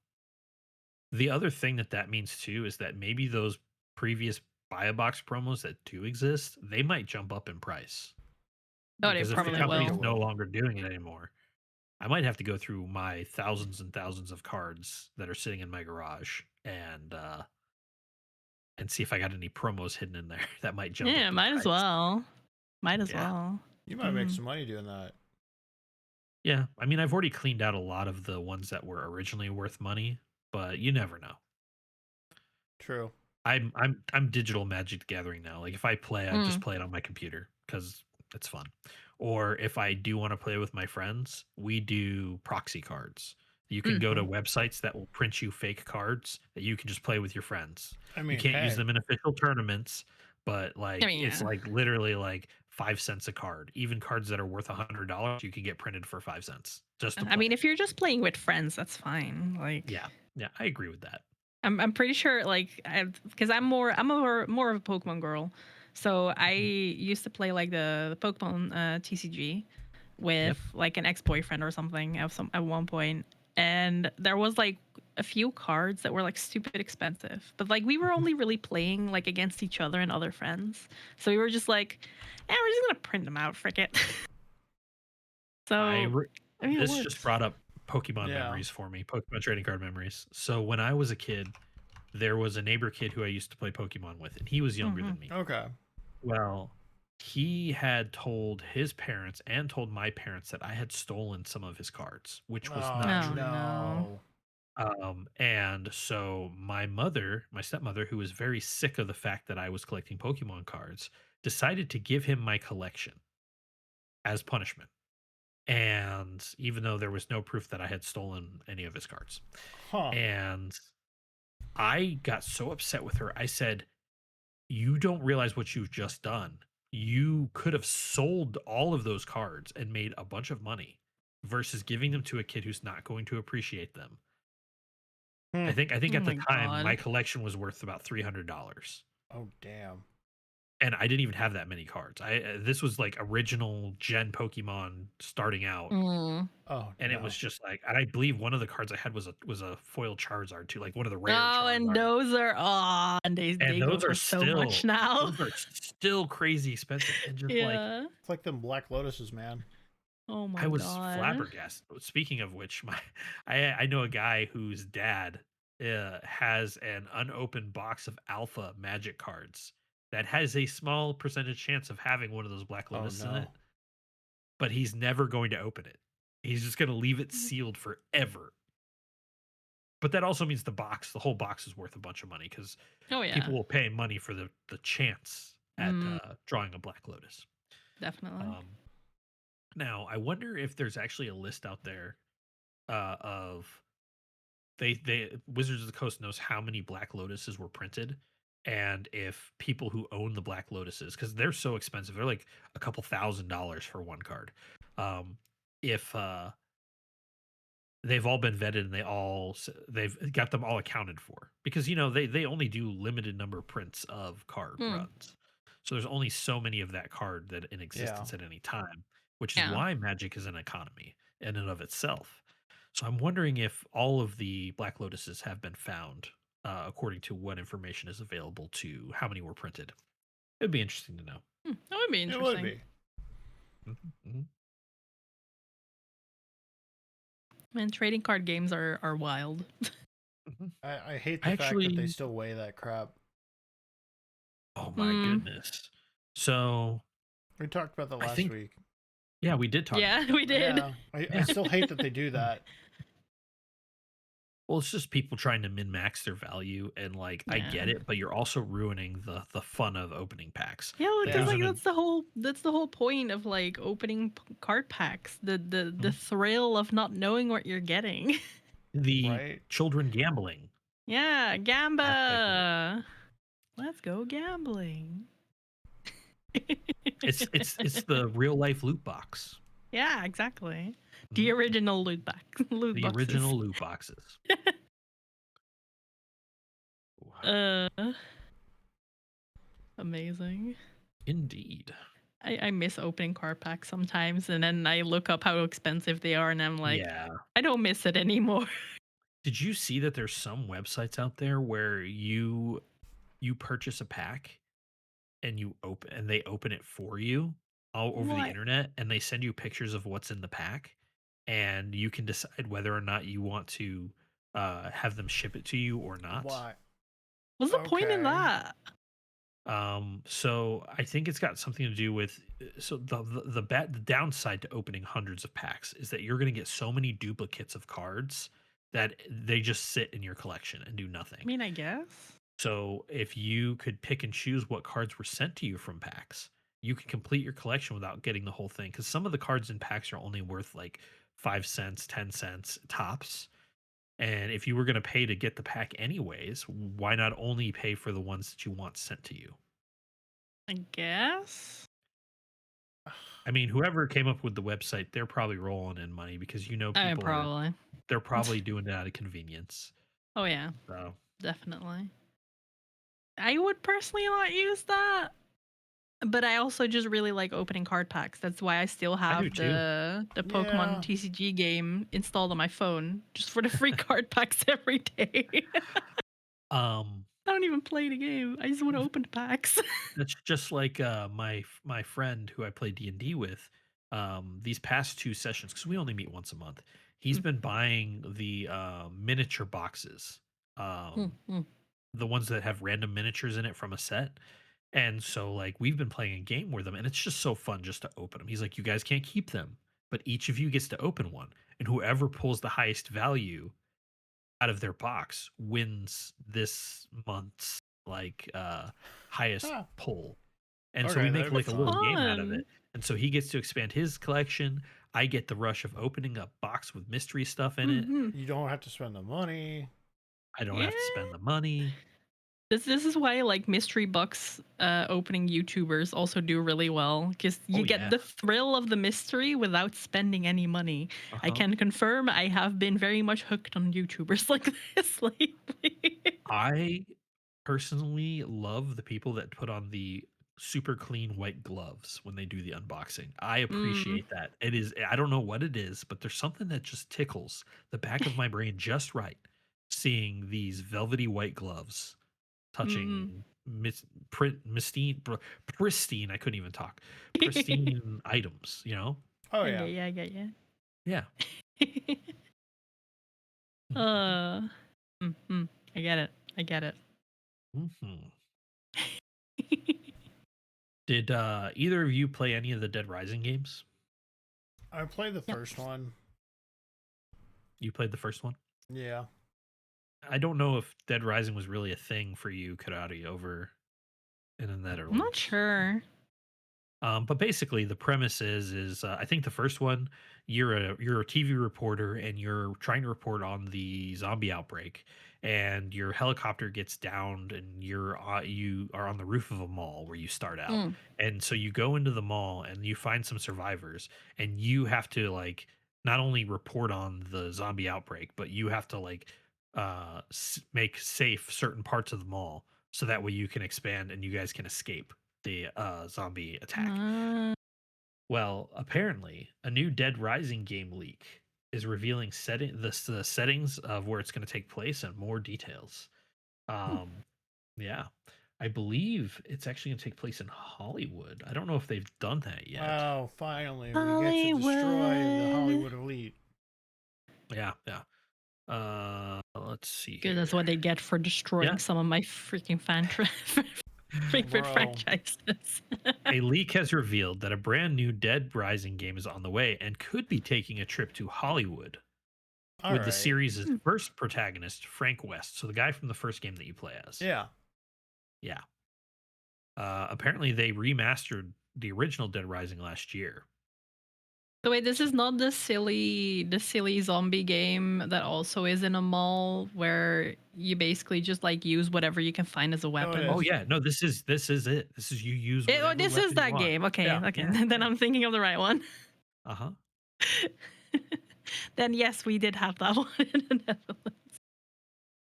The other thing that means too is that maybe those previous buy a box promos that do exist, they might jump up in price Oh, they because if the probably company's will. no longer doing it anymore, I might have to go through my thousands and thousands of cards that are sitting in my garage and see if I got any promos hidden in there that might jump Yeah, up in might as price. well. Might as Yeah. well. You might make some money doing that. Yeah. I mean, I've already cleaned out a lot of the ones that were originally worth money, but you never know. True. I'm digital Magic the Gathering now. Like if I play, I just Mm. play it on my computer because it's fun. Or if I do want to play with my friends, we do proxy cards. You can go to websites that will print you fake cards that you can just play with your friends. I You mean, can't use hey, them in official tournaments, but I like mean, it's yeah. like literally like 5 cents a card. Even cards that are worth $100, you can get printed for 5 cents just to I mean, play. if you're just playing with friends, that's fine. Like, Yeah, I agree with that. I'm pretty sure, like, because I'm more of a Pokemon girl, so I used to play like the Pokemon TCG with Yep. like an ex-boyfriend or something at one point, and there was like a few cards that were like stupid expensive, but like we were only really playing like against each other and other friends, so we were just like, we're just gonna print them out, frick it. I So re- I mean, it this just works. brought up Pokemon Yeah. memories for me, Pokemon trading card memories. So when I was a kid, there was a neighbor kid who I used to play Pokemon with, and he was younger than me. Okay. Well, he had told his parents and told my parents that I had stolen some of his cards, which was not Oh, true. no. And so my stepmother, who was very sick of the fact that I was collecting Pokemon cards, decided to give him my collection as punishment. And even though there was no proof that I had stolen any of his cards. Huh. And I got so upset with her. I said, "You don't realize what you've just done. You could have sold all of those cards and made a bunch of money versus giving them to a kid who's not going to appreciate them." I think Oh at the my time my God. collection was worth about $300. Oh, damn. And I didn't even have that many cards. This was like original gen Pokemon starting out. Mm. Oh, And no. it was just like, and I believe one of the cards I had was a foil Charizard too, like one of the rare Oh, and Charizards. those are and they And go those for are so still much now. those are still crazy expensive. And just like Yeah. It's like them Black Lotuses, man. Oh my I was God. flabbergasted. Speaking of which, I know a guy whose dad has an unopened box of alpha magic cards that has a small percentage chance of having one of those Black Oh, Lotus in no. it, but he's never going to open it. He's just going to leave it sealed forever. But that also means the whole box is worth a bunch of money because Oh yeah. people will pay money for the chance at drawing a Black Lotus. Definitely. Now, I wonder if there's actually a list out there of they Wizards of the Coast knows how many Black Lotuses were printed, and if people who own the Black Lotuses, because they're so expensive, they're like a couple $1,000s for one card. If they've all been vetted and they've got them all accounted for, because they only do limited number of prints of card runs, so there's only so many of that card that in existence at any time, which is why Magic is an economy in and of itself. So I'm wondering if all of the Black Lotuses have been found according to what information is available to how many were printed. It'd be interesting to know. That would be It interesting. would be. Mhm. Man, trading card games are wild. I hate the fact that they still weigh that crap. Oh my goodness. So We talked about that I last think- week. yeah, we did talk. Yeah, we did. Yeah. I still hate that they do that. Well, it's just people trying to min max their value, and like I Yeah. get it, but you're also ruining the fun of opening packs. Yeah, well, Like because there's like an that's the whole point of like opening card packs. The Mhm. thrill of not knowing what you're getting. the Right. children gambling Yeah, aspect of it. gamba. Let's go gambling. It's the real life loot box. Yeah, exactly. The Mhm. original loot box loot The boxes. original loot boxes. uh, Amazing. Indeed. I miss opening card packs sometimes, and then I look up how expensive they are, and I'm like, Yeah. I don't miss it anymore. Did you see that there's some websites out there where you purchase a pack and they open it for you all over the What? internet, and they send you pictures of what's in the pack, and you can decide whether or not you want to have them ship it to you or not. Why? What's the point in Okay. that? So I think it's got something to do with so the downside to opening hundreds of packs is that you're going to get so many duplicates of cards that they just sit in your collection and do I nothing. mean, I guess. So if you could pick and choose what cards were sent to you from packs, you can complete your collection without getting the whole thing. Because some of the cards in packs are only worth like 5 cents, 10 cents tops. And if you were going to pay to get the pack anyways, why not only pay for the ones that you want sent to you? I guess. I mean, whoever came up with the website, they're probably rolling in money because I people are probably. they're probably doing it out of convenience. Oh yeah, So definitely. I would personally not use that, but I also just really like opening card packs. That's why I still I do have too. the Pokemon Yeah. TCG game installed on my phone just for the free card packs every day. Um, I don't even play the game. I just want to open the packs. that's just like my friend who I play D&D with. These past 2 sessions, because we only meet once a month, he's Mm. been buying the miniature boxes, Mm. the ones that have random miniatures in it from a set. And so, like, we've been playing a game with them, and it's just so fun just to open them. He's like, "You guys can't keep them, but each of you gets to open one, and whoever pulls the highest value out of their box wins this month's like highest Huh. pull." And so Okay, we make that'd be like a little fun. game out of Fun. it. And so he gets to expand his collection. I get the rush of opening a box with mystery stuff in it. Mhm. You don't have to spend the money. I don't Yeah. have to spend the money. This is why like mystery box opening YouTubers also do really well because you Oh get yeah. the thrill of the mystery without spending any money. I Uh-huh. can confirm I have been very much hooked on YouTubers like this lately. I personally love the people that put on the super clean white gloves when they do the unboxing. I Mm. appreciate that. It is I don't know what it is, but there's something that just tickles the back of my brain just right seeing these velvety white gloves Mm. touching pristine, I couldn't even talk. Pristine items, you know? Oh I yeah. get ya, I get ya. Yeah. uh, I get it. I get it. Mhm. Did either of you play any of the Dead Rising games? I played the Yep. first one. You played the first one? Yeah. I don't know if Dead Rising was really a thing for you, Karate, over in the I'm Netherlands. not sure. But basically, the premise is I think the first one, you're a TV reporter and you're trying to report on the zombie outbreak, and your helicopter gets downed, and you are on the roof of a mall where you start out, Mm. and so you go into the mall and you find some survivors, and you have to like not only report on the zombie outbreak, but you have to like make safe certain parts of the mall so that way you can expand and you guys can escape the zombie attack. Uh, Well, apparently, a new Dead Rising game leak is revealing the settings of where it's going to take place and more details. Um, yeah, I believe it's actually going to take place in Hollywood. I don't know if they've done that yet. Oh, finally, we get to destroy the Hollywood. Hollywood elite. Yeah, yeah. Let's see Good, here. that's what they get for destroying Yeah. some of my freaking favorite Bro. franchises. A leak has revealed that a brand new Dead Rising game is on the way and could be taking a trip to Hollywood. All with the right. series' first protagonist, Frank West. So the guy from the first game that you play as. Yeah. Yeah. Apparently they remastered the original Dead Rising last year. So wait, this is not the silly zombie game that also is in a mall where you basically just like use whatever you can find as a weapon. Oh yeah, no, this is it. This is you use Oh, whatever this weapon is you that want. game. Okay, Yeah. okay. Yeah, Then yeah. I'm thinking of the right one. Uh-huh. Then yes, we did have that one in the Netherlands.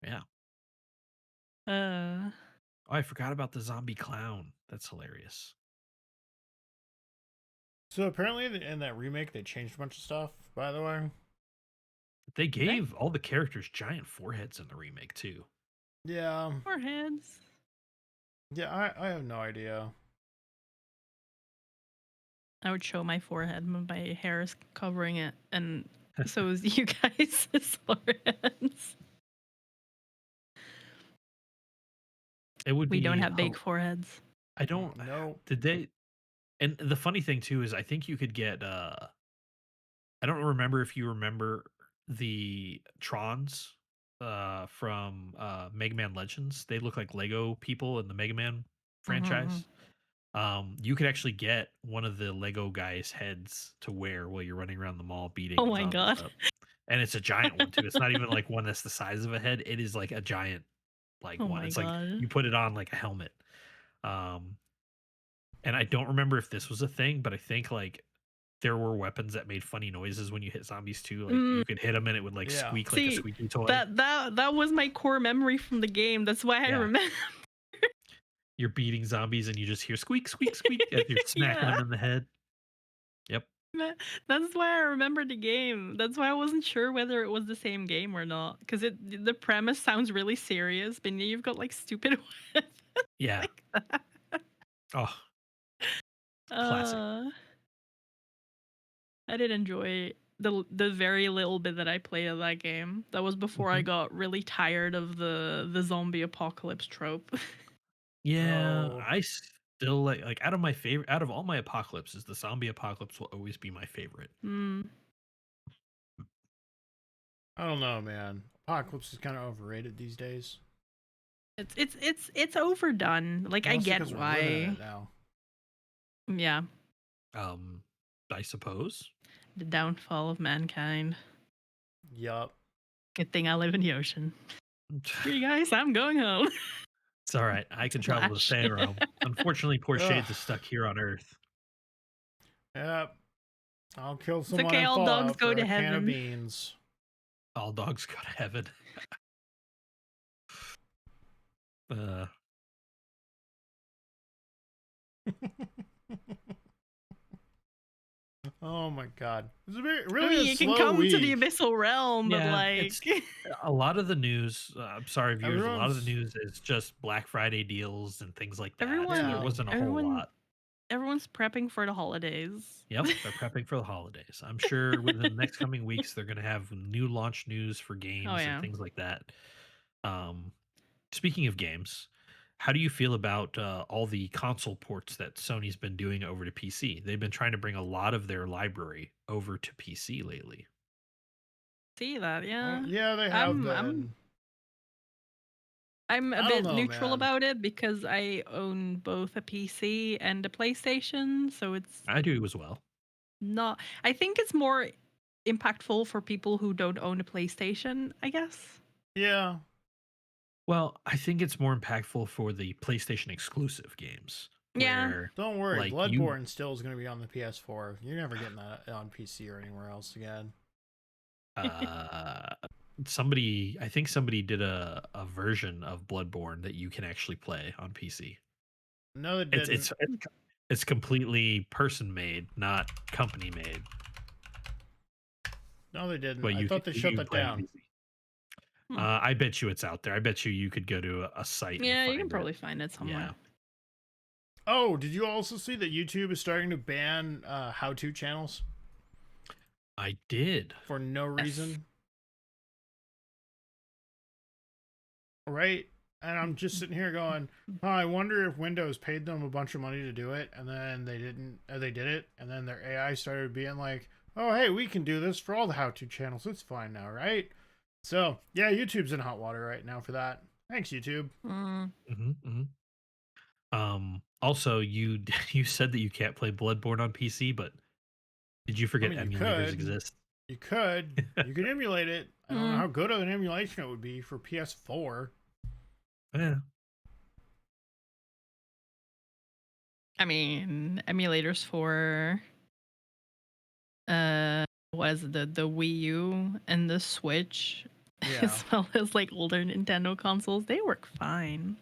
Yeah. Uh, Oh, I forgot about the zombie clown. That's hilarious. So apparently in that remake they changed a bunch of stuff, by the way. They gave all the characters giant foreheads in the remake too. Yeah. foreheads. Yeah, I have no idea. I would show my forehead, but my hair is covering it, and so is you guys' foreheads. It would We be don't have big foreheads. I don't No. Did they? And the funny thing too is I think you could get I don't remember if you remember the Trons from Mega Man Legends. They look like Lego people in the Mega Man franchise. You could actually get one of the Lego guys' heads to wear while you're running around the mall beating Oh my zombies god. up. And it's a giant one too. It's not even like one that's the size of a head. It is like a giant like Oh one. my It's like god. you put it on like a helmet. And I don't remember if this was a thing, but I think like there were weapons that made funny noises when you hit zombies too. Like you could hit them and it would like Yeah. squeak like a See, squeaky toy. that was my core memory from the game. That's why I Yeah. remember. You're beating zombies and you just hear squeak, squeak, squeak as you're smacking Yeah. them in the head. Yep. That's why I remember the game. That's why I wasn't sure whether it was the same game or not. Because the premise sounds really serious, but then you've got like stupid weapons Yeah. like that. Oh, classic. I did enjoy the very little bit that I played of that game. That was before I got really tired of the zombie apocalypse trope. Yeah, Oh. I still like out of all my apocalypses, the zombie apocalypse will always be my favorite. I don't know, man. Apocalypse is kind of overrated these days. It's overdone. Like I Mostly get 'cause we're living in why. it now. Yeah, I suppose. the downfall of mankind. Yup. Good thing I live in the ocean. Hey guys, I'm going home. It's all right. I can travel to Splash. Fairhome. Unfortunately, poor Shades is Ugh. stuck here on Earth. Yep. I'll kill someone okay, in all dogs Fallout go for to a can of heaven. beans. All dogs go to heaven. Oh my god. It's a very, I really mean, a you slow can come week. to the abyssal realm, but Yeah, like, it's a lot of the news. I'm sorry, viewers. A lot of the Everyone's- news is just Black Friday deals and things like that. So Everyone- there wasn't a whole lot. everyone's prepping for the holidays. Yep, they're prepping for the holidays. I'm sure within the next coming weeks they're going to have new launch news for games yeah. and things like that. Speaking of games, how do you feel about all the console ports that Sony's been doing over to PC? They've been trying to bring a lot of their library over to PC lately. See that, yeah. Yeah, they have I'm a I bit don't know, neutral man. about it because I own both a PC and a PlayStation, so it's I do as well. not. I think it's more impactful for people who don't own a PlayStation, I guess. Yeah. Well, I think it's more impactful for the PlayStation exclusive games. Yeah. Where, Don't worry, like, Bloodborne still is going to be on the PS4. You're never getting that on PC or anywhere else again. I think somebody did a version of Bloodborne that you can actually play on PC. No, they didn't. It's completely person made, not company made. No, they didn't. But I thought they shut that down. I bet you it's out there. I bet you could go to a site. Yeah, and you can find probably it. find it somewhere. Yeah. Oh, did you also see that YouTube is starting to ban how-to channels I did. for no Yes. reason? Right? And I'm just sitting here going, oh, I wonder if Windows paid them a bunch of money to do it, and then they didn't. They did it, and then their AI started being like, oh, hey, we can do this for all the how-to channels. It's fine now, right? So, yeah, YouTube's in hot water right now for that. Thanks, YouTube. Mm. Also, you you said that you can't play Bloodborne on PC, but did you I forget mean, you emulators could. exist? You could. You could emulate it. I don't know Mm. how good of an emulation it would be for PS4. Yeah. I mean, emulators for was the Wii U and the Switch, Yeah. as well as like older Nintendo consoles, they work fine.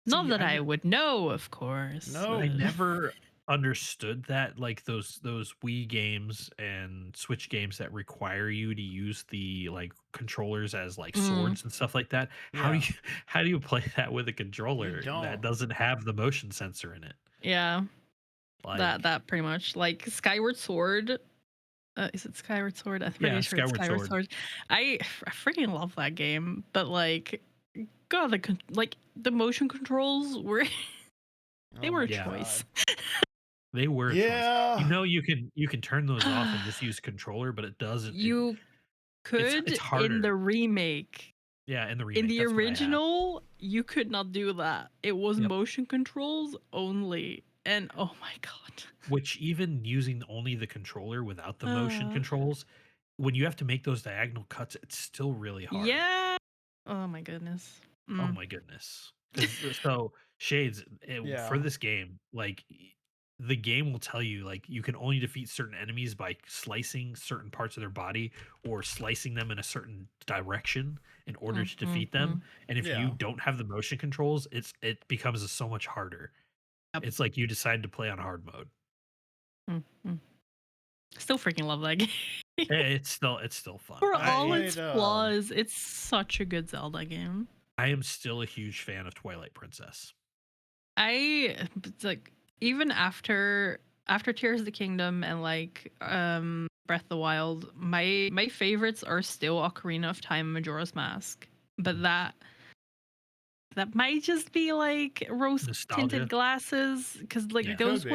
Not See, that I would know, of course. No. I but- never understood that, like those Wii games and Switch games that require you to use the like controllers as like Mm. swords and stuff like that. How do Yeah. you how do you play that with a controller don't. that doesn't have the motion sensor in it? Yeah, Like that pretty much like Skyward Sword. Is it Skyward Sword? I'm pretty Yeah, sure it's Skyward Skyward Sword. Sword. I freaking love that game, but like, God, like the motion controls were they Oh were my a Yeah. choice. They were a choice. Yeah. You know, you can turn those off and just use controller, but it doesn't. You could it's in harder. the remake. Yeah, in the remake. In the that's what I have. original, you could not do that. It was Yep. motion controls only, and oh my god. Which even using only the controller without the motion controls, when you have to make those diagonal cuts, it's still really hard. Yeah. Oh my goodness. Oh Mm. my goodness. 'Cause, so Shades Yeah. for this game, like the game will tell you like you can only defeat certain enemies by slicing certain parts of their body or slicing them in a certain direction in order to defeat them. And if Yeah. you don't have the motion controls, it becomes so much harder. Yep. It's like you decide to play on hard mode. Still freaking love that game. It's still fun. For I all its played, flaws, it's such a good Zelda game. I am still a huge fan of Twilight Princess. It's like even after Tears of the Kingdom and like Breath of the Wild, my favorites are still Ocarina of Time and Majora's Mask. But that might just be like rose Nostalgia? tinted glasses because like Yeah. those Could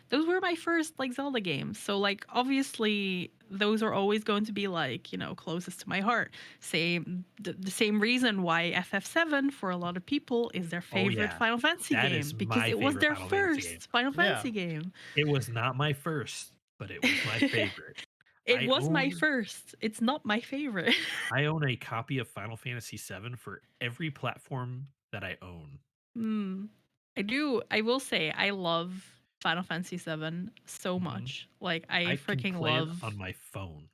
be. were my first like Zelda games. So like obviously those are always going to be like, you know, closest to my heart. The same reason why FF7 for a lot of people is their favorite yeah. Final Fantasy That game is because my it was favorite their Final Fantasy game. first Final Yeah. Fantasy game. It was not my first, but it was my favorite. It I was my own- first. It's not my favorite. I own a copy of Final Fantasy VII for every platform that I own. I will say I love Final Fantasy 7 so Mhm. much. Like I can freaking play love it on my phone.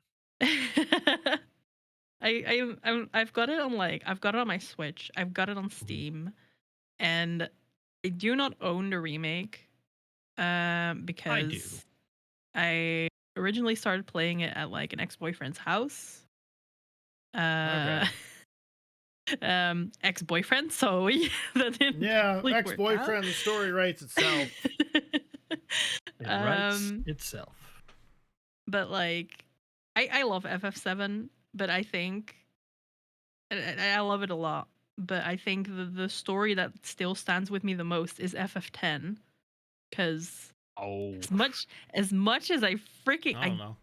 I've got it on I've got it on my Switch. I've got it on Steam, and I do not own the remake, because I originally started playing it at like an ex-boyfriend's house. Okay. Ex-boyfriend. So that didn't Yeah, really work out. ex-boyfriend, the story writes itself. It writes itself. But like, I love FF7, but I think I love it a lot. But I think the story that still stands with me the most is FF10, because Oh, as much as I freaking I don't know.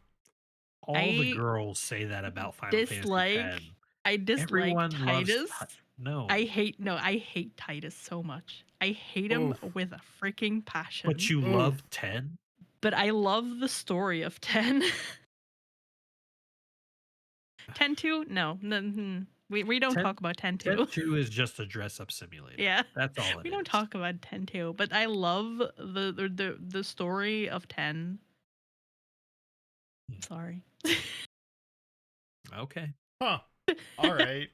all the girls say that about Final Fantasy X. I dislike Everyone Titus. No, I hate Titus so much. I hate him Oof. with a freaking passion. but you love 10. But I love the story of 10. 10-2? No. We don't 10 talk about 10-2. 10-2 is just a dress-up simulator. Yeah. That's all it is. We don't talk about 10-2, but I love the story of 10. Sorry. Okay. Huh. All right.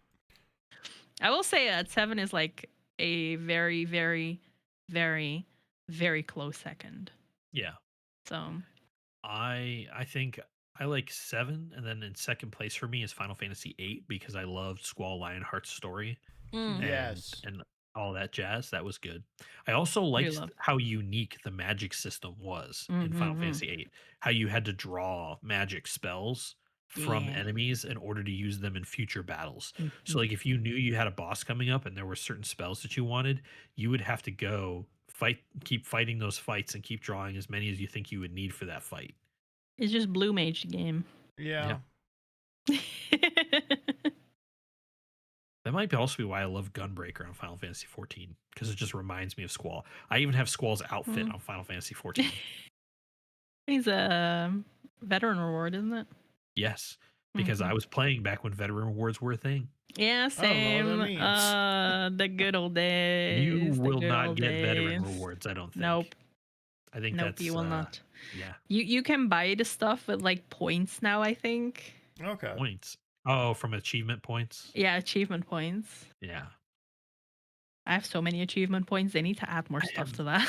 I will say that 7 is like a very, very, very, very close second. Yeah. So I think I like 7, and then in second place for me is Final Fantasy 8 because I loved Squall Lionheart's story. Yes. And all that jazz. That was good. I also liked love- how unique the magic system was in Final Fantasy 8. How you had to draw magic spells from Yeah. enemies in order to use them in future battles. So like if you knew you had a boss coming up and there were certain spells that you wanted, you would have to go keep fighting those fights and keep drawing as many as you think you would need for that fight. It's just Blue Mage game. Yeah. That might also be why I love Gunbreaker on Final Fantasy 14 because it just reminds me of Squall. I even have Squall's outfit on Final Fantasy 14. He's a veteran reward, isn't it? Yes, because I was playing back when veteran rewards were a thing. Yeah, same. I don't know what that means. The good old days. You will good not old get veteran days. rewards, I don't think. Nope. I think Nope, that's you will not. Yeah. You can buy the stuff with like points now, I think. Okay. Points. Oh, from achievement points? Yeah, achievement points. Yeah. I have so many achievement points. They need to add more stuff to that.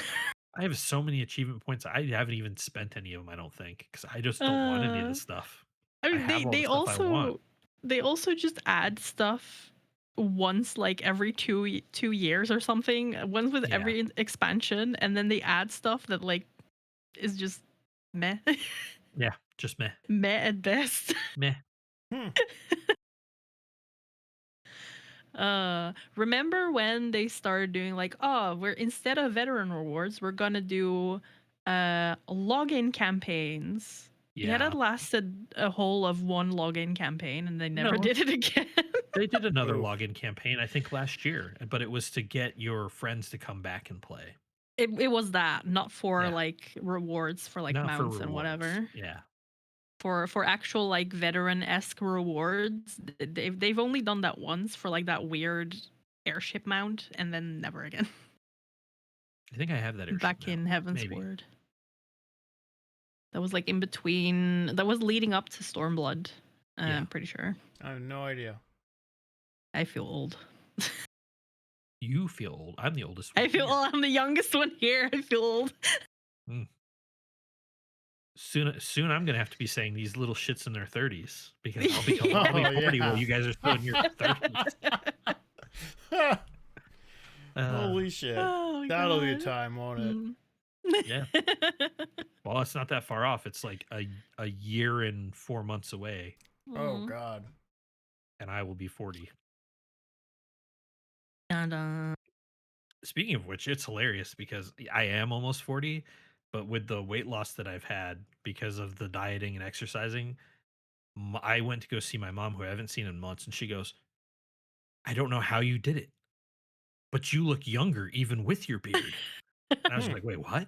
I have so many achievement points. I haven't even spent any of them, I don't think, because I just don't want any of this stuff. I mean, have all the stuff I want. they also just add stuff once like every 2 years or something. Once with every expansion, and then they add stuff that like is just meh. Yeah, just meh. Meh at best. Meh. Remember when they started doing like, oh, we're instead of veteran rewards, we're gonna do login campaigns. Yeah, that lasted a whole of one login campaign, and they never did it again. They did another login campaign, I think, last year, but it was to get your friends to come back and play. It was that, not for like rewards for like Not for mounts and whatever. Yeah. For actual like veteran-esque rewards, they've only done that once for like that weird airship mount, and then never again. I think I have that airship back mount. in Heaven's Maybe. Word. That was like in between. That was leading up to Stormblood. I'm pretty sure. I have no idea. I feel old. You feel old. I'm the oldest one. I feel old. I'm the youngest one here. I feel old. Soon I'm gonna have to be saying these little shits in their 30s because I'll be 40 while you guys are still in your 30s. Holy shit. Oh, that'll be a time, won't it? Yeah. Well, it's not that far off. It's like a year and 4 months away. Oh god. And I will be 40. And Speaking of which, it's hilarious because I am almost 40, but with the weight loss that I've had because of the dieting and exercising, I went to go see my mom, who I haven't seen in months, and she goes, I don't know how you did it, but you look younger even with your beard. And I was like, wait, what?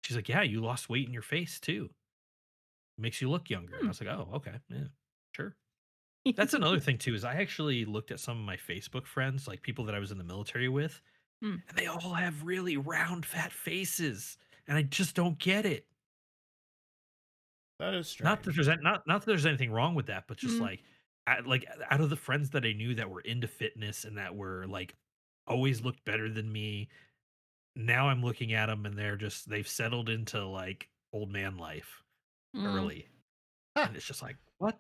She's like, yeah, you lost weight in your face too. Makes you look younger. And I was like, oh, okay. Yeah, sure. That's another thing too, is I actually looked at some of my Facebook friends, like people that I was in the military with, and they all have really round, fat faces. And I just don't get it. That is strange. Not that there's anything wrong with that, but just like out of the friends that I knew that were into fitness and that were like always looked better than me, now I'm looking at them and they've settled into like old man life early. And it's just like, what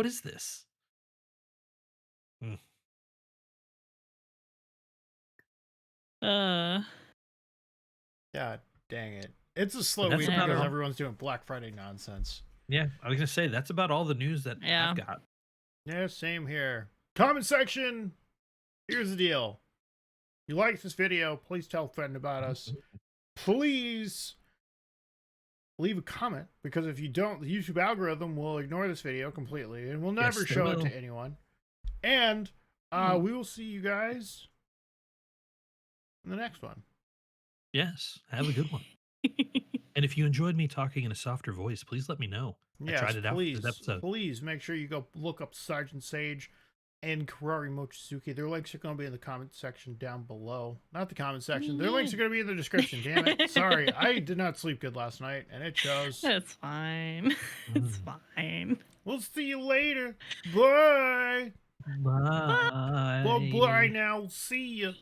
is this? God dang it. It's a slow week because everyone's doing Black Friday nonsense. Yeah, I was gonna say that's about all the news that I've got. Yeah, same here. Comment section. Here's the deal. You like this video, please tell a friend about us. Please leave a comment, because if you don't, the YouTube algorithm will ignore this video completely and will never show it to anyone. And we will see you guys in the next one. Yes, have a good one. And if you enjoyed me talking in a softer voice, please let me know. Yes, I tried it out please, for this episode. Please make sure you go look up Sergeant Sage and Karari Mochizuki. Their links are going to be in the comment section down below. Not the comment section. Their links are going to be in the description. Damn it. Sorry. I did not sleep good last night, and it shows. It's fine. It's fine. We'll see you later. Bye. Bye. Well, bye now. See ya.